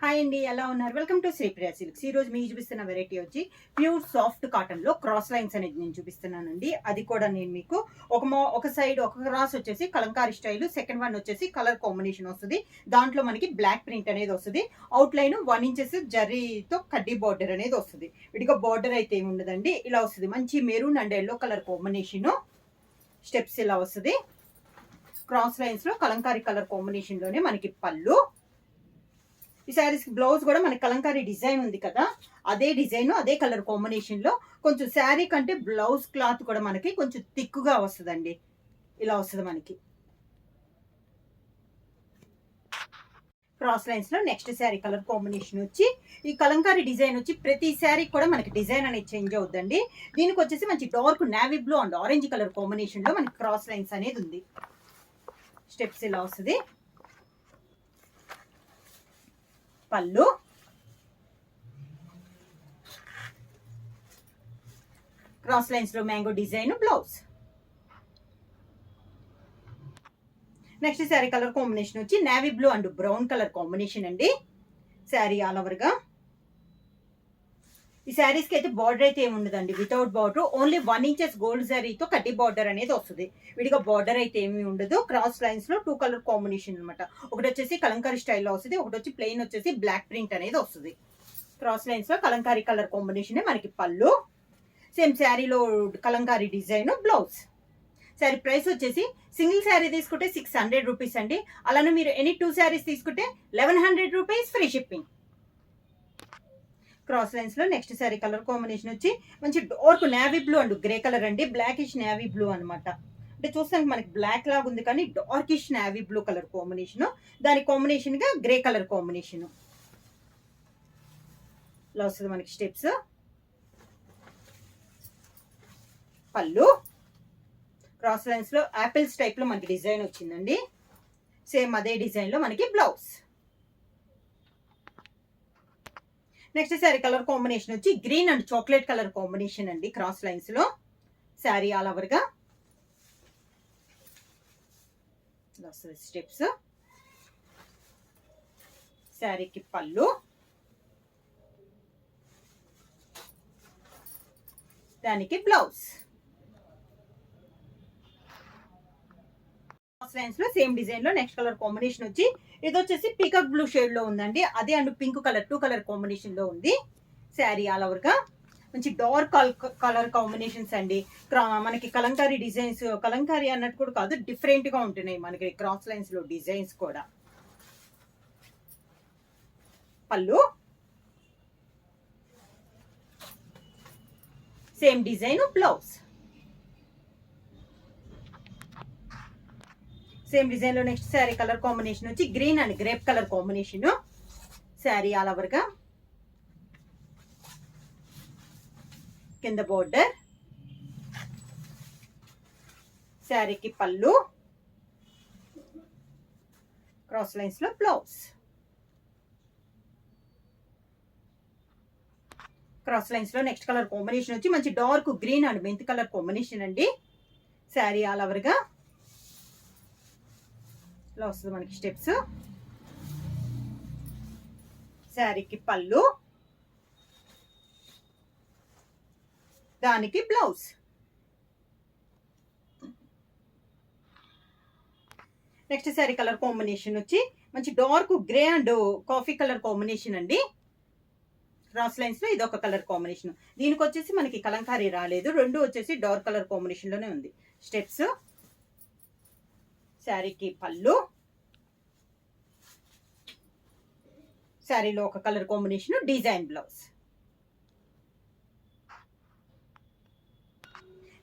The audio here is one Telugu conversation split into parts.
హాయ్ అండి, ఎలా ఉన్నారు? Welcome to Sripriya silks. ఈ రోజు మీకు చూపిస్తున్న వెరైటీ వచ్చి ప్యూర్ సాఫ్ట్ కాటన్ లో క్రాస్ లైన్స్ అనేది నేను చూపిస్తున్నానండి. అది కూడా నేను మీకు ఒక సైడ్ ఒక క్రాస్ వచ్చేసి కలంకారీ స్టైల్, సెకండ్ వన్ వచ్చేసి కలర్ కాంబినేషన్ వస్తుంది. దాంట్లో మనకి బ్లాక్ ప్రింట్ అనేది వస్తుంది. అవుట్ లైన్ 1 ఇంచెస్ జరీతో కడ్డీ బార్డర్ అనేది వస్తుంది. విడిగా బార్డర్ అయితే ఏమి ఉండదండి, ఇలా వస్తుంది. మంచి maroon and yellow colour combination, steps ఇలా వస్తుంది. క్రాస్ లైన్స్ లో కలంకారీ కలర్ కాంబినేషన్ లోనే మనకి పళ్ళు. ఈ శారీస్ బ్లౌజ్ కూడా మనకి కలంకారీ డిజైన్ ఉంది కదా, అదే డిజైన్ అదే కలర్ కాంబినేషన్ లో కొంచెం శారీ కంటే బ్లౌజ్ క్లాత్ కూడా మనకి కొంచెం థిక్గా వస్తుందండి. ఇలా వస్తుంది మనకి. క్రాస్ లైన్స్ లో నెక్స్ట్ శారీ కలర్ కాంబినేషన్ వచ్చి ఈ కలంకారీ డిజైన్ వచ్చి ప్రతి శారీ కూడా మనకి డిజైన్ అనేది చేంజ్ అవుతుందండి. దీనికి వచ్చేసి మంచి dark navy blue and orange colour combination లో మనకి క్రాస్ లైన్స్ అనేది ఉంది. స్టెప్స్ ఇలా వస్తుంది. పళ్ళు, క్రాస్ లైన్స్ లో mango design, blouse. Next sari colour combination వచ్చి navy blue and brown colour combination అండి. శారీ ఆల్ ఓవర్ గా. ఈ శారీస్ కి అయితే బార్డర్ అయితే ఏమి ఉండదండి, without border, only 1 inches gold జరీతో కడ్డీ బార్డర్ అనేది వస్తుంది. విడిగా బార్డర్ అయితే ఏమి ఉండదు. క్రాస్ లైన్స్ లో 2 కలర్ కాంబినేషన్ అనమాట. ఒకటి వచ్చేసి కలంకారీ స్టైల్లో వస్తుంది, ఒకటి వచ్చి ప్లెయిన్ వచ్చేసి బ్లాక్ ప్రింట్ అనేది వస్తుంది. క్రాస్ లైన్స్ లో కలంకారీ కలర్ కాంబినేషన్ మనకి పళ్ళు. సేమ్ శారీలో Kalamkari design, blouse. Sari price వచ్చేసి సింగిల్ శారీ తీసుకుంటే 600 రూపీస్ అండి. అలానే మీరు ఎనీ 2 శారీస్ తీసుకుంటే 1100 rupees free shipping. Cross lines లో నెక్స్ట్ శారీ కలర్ కాంబినేషన్ వచ్చి మంచి dark navy blue and grey colour అండి. బ్లాకిష్ నేవీ బ్లూ అనమాట. అంటే చూస్తానికి మనకి బ్లాక్ లాగా ఉంది కానీ darkish navy blue colour combination, దాని కాంబినేషన్ గా గ్రే కలర్ కాంబినేషన్. ఇలా వస్తుంది మనకి స్టెప్స్. పళ్ళు, క్రాస్ లైన్స్ లో యాపిల్స్ టైప్ లో మనకి డిజైన్ వచ్చిందండి. సేమ్ అదే డిజైన్ లో మనకి blouse. Next sari colour combination వచ్చి green and chocolate colour combination అండి. క్రాస్ లైన్స్ లో శారీ ఆల్ ఓవర్ గా స్టెప్స్. శారీకి పళ్ళు, దానికి బ్లౌజ్. లైన్స్ లో సేమ్ డిజైన్ లో నెక్స్ట్ కలర్ కాంబినేషన్ వచ్చి ఇది వచ్చేసి పీకాక్ బ్లూ షేడ్ లో ఉందండి. అదే and pink colour 2 colour combination లో ఉంది. శారీ ఆల్ ఓవర్ గా మంచి డార్క్ కలర్ కాంబినేషన్స్ అండి. మనకి కలంకారీ డిజైన్స్, కలంకారీ అన్నట్టు కూడా కాదు, డిఫరెంట్ గా ఉంటున్నాయి మనకి క్రాస్ లైన్స్ లో డిజైన్స్ కూడా. పళ్ళు, same design, blouse. Same design లో నెక్స్ట్ శారీ కలర్ కాంబినేషన్ వచ్చి green and grape colour combination. Sari all over గా కింద బోర్డర్. శారీకి పళ్ళు, క్రాస్ లైన్స్ లో బ్లౌజ్. క్రాస్ లైన్స్ లో నెక్స్ట్ కలర్ కాంబినేషన్ వచ్చి మంచి dark green and mint colour combination అండి. శారీ ఆల్ ఓవర్ గా ఇలా వస్తుంది మనకి స్టెప్స్. శారీకి పళ్ళు, దానికి blouse. Next sari colour combination వచ్చి మంచి dark grey and coffee colour combination అండి. క్రాస్ లైన్స్ లో ఇది ఒక కలర్ కాంబినేషన్. దీనికి వచ్చేసి మనకి కలంకారీ రాలేదు, రెండు వచ్చేసి డార్క్ కలర్ కాంబినేషన్ లోనే ఉంది. స్టెప్స్. శారీకి పళ్ళు, శారీలో ఒక colour combination, design, blouse.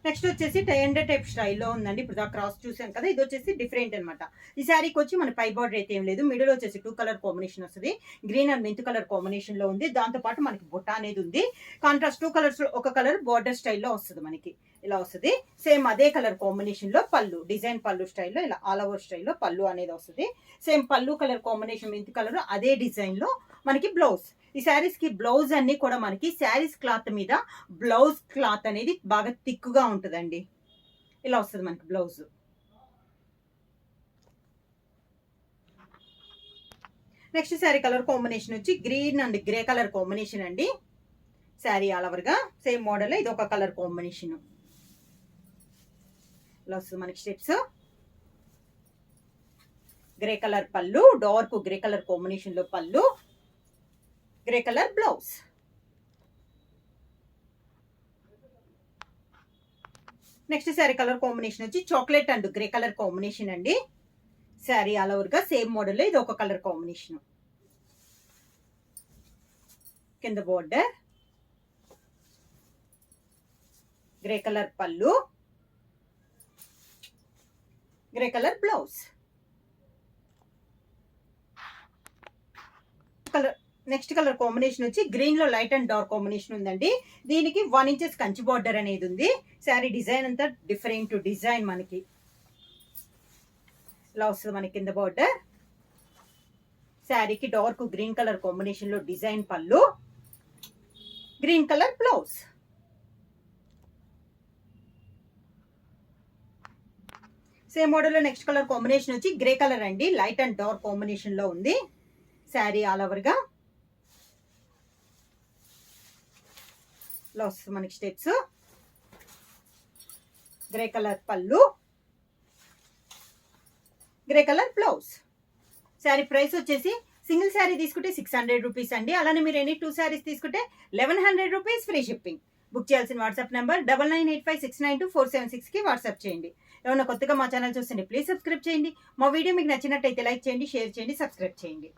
Next వచ్చేసి టైండర్ టైప్ స్టైల్లో ఉందండి. ఇప్పుడు క్రాస్ చూసాం కదా, ఇది వచ్చేసి డిఫరెంట్ అనమాట. ఈ శారీకి వచ్చి మన పై బార్డర్ అయితే ఏం లేదు, మిడిల్ వచ్చేసి 2 కలర్ కాంబినేషన్ వస్తుంది. Green and mint colour combination లో ఉంది. దాంతో పాటు మనకి బుట్ట అనేది ఉంది. కాంట్రాస్ట్ 2 కలర్స్ ఒక కలర్ బార్డర్ స్టైల్లో వస్తుంది మనకి. ఇలా వస్తుంది. సేమ్ అదే కలర్ కాంబినేషన్ లో పళ్ళు, డిజైన్ పళ్ళు స్టైల్లో ఇలా ఆల్ ఓవర్ స్టైల్లో పళ్ళు అనేది వస్తుంది. సేమ్ పళ్ళు కలర్ కాంబినేషన్ మెంత్ కలర్ అదే డిజైన్ లో మనకి బ్లౌజ్. ఈ శారీస్ కి బ్లౌజ్ అన్ని కూడా మనకి శారీస్ క్లాత్ మీద బ్లౌజ్ క్లాత్ అనేది బాగా థిక్గా ఉంటుందండి. ఇలా వస్తుంది మనకి blouse. Next sari colour combination వచ్చి green and grey colour combination అండి. శారీ ఆల్ ఓవర్గా సేమ్ మోడల్, ఇది ఒక కలర్ కాంబినేషన్. ఇలా వస్తుంది మనకి స్టెప్స్. గ్రే కలర్ పళ్ళు, డార్క్ గ్రే కలర్ కాంబినేషన్ లో పళ్ళు, grey colour blouse. Next sari colour combination వచ్చి chocolate and grey colour combination అండి. శారీ ఆల్ ఓవర్గా సేమ్ మోడల్, ఇది ఒక కలర్ కాంబినేషన్. కింద బోర్డర్, గ్రే కలర్ పళ్ళు, grey colour blouse. Colour next colour combination వచ్చి గ్రీన్ లో లైట్ అండ్ డార్క్ కాంబినేషన్ ఉందండి. దీనికి 1 ఇంచెస్ కంచి బార్డర్ అనేది ఉంది. శారీ డిజైన్ అంతా డిఫరెంట్ డిజైన్ మనకి ఇలా వస్తుంది. మనకి కింద బార్డర్, శారీకి డార్క్ గ్రీన్ కలర్ కాంబినేషన్ లో డిజైన్ పళ్ళు, green colour blouse. Same model లో నెక్స్ట్ కలర్ కాంబినేషన్ వచ్చి గ్రే కలర్ అండి, లైట్ అండ్ డార్క్ కాంబినేషన్ లో ఉంది. శారీ ఆల్ ఓవర్గా ఇలా వస్తుంది మనకి స్టెప్స్. గ్రే కలర్ పళ్ళు, grey colour blouse. Sari price వచ్చేసి సింగిల్ శారీ తీసుకుంటే 600 రూపీస్ అండి. అలానే మీరు ఎనీ 2 శారీస్ తీసుకుంటే 1100 రూపీస్ ఫ్రీ షిప్పింగ్. బుక్ చేయాల్సిన వాట్సాప్ నెంబర్ 9985692476కి వాట్సాప్ చేయండి. ఏమన్నా కొత్తగా మా ఛానల్ చూస్తుంటే ప్లీజ్ సబ్స్క్రైబ్ చేయండి. మా వీడియో మీకు నచ్చినట్టయితే లైక్ చేయండి, షేర్ చేయండి, సబ్స్క్రైబ్ చేయండి.